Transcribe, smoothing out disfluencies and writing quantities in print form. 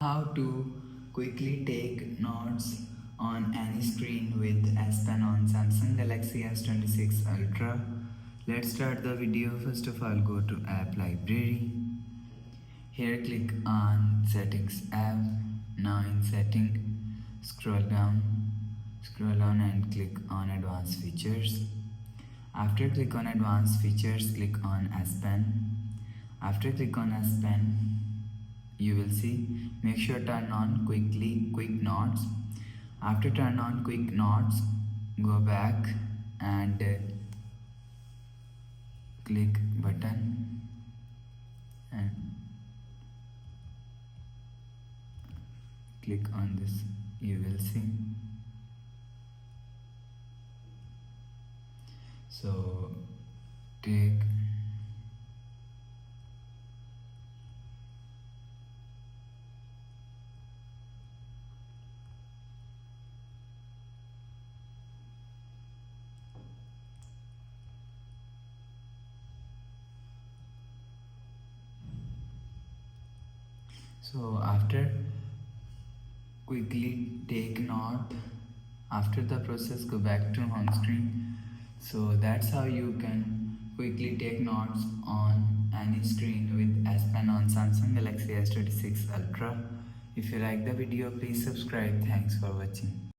How to quickly take notes on any screen with S Pen on Samsung Galaxy S26 Ultra. Let's start the video. First of all, go to App Library. Here click on Settings app. Now in Setting, scroll down and click on Advanced Features. After click on Advanced Features, click on S Pen. After click on S Pen, you will see make sure turn on quick notes. After turn on quick notes, go back and click button and click on this. You will see. So take so after quickly take note, after the process go back to home screen. So that's how you can quickly take notes on any screen with S Pen on Samsung Galaxy S26 Ultra. If you like the video, please subscribe. Thanks for watching.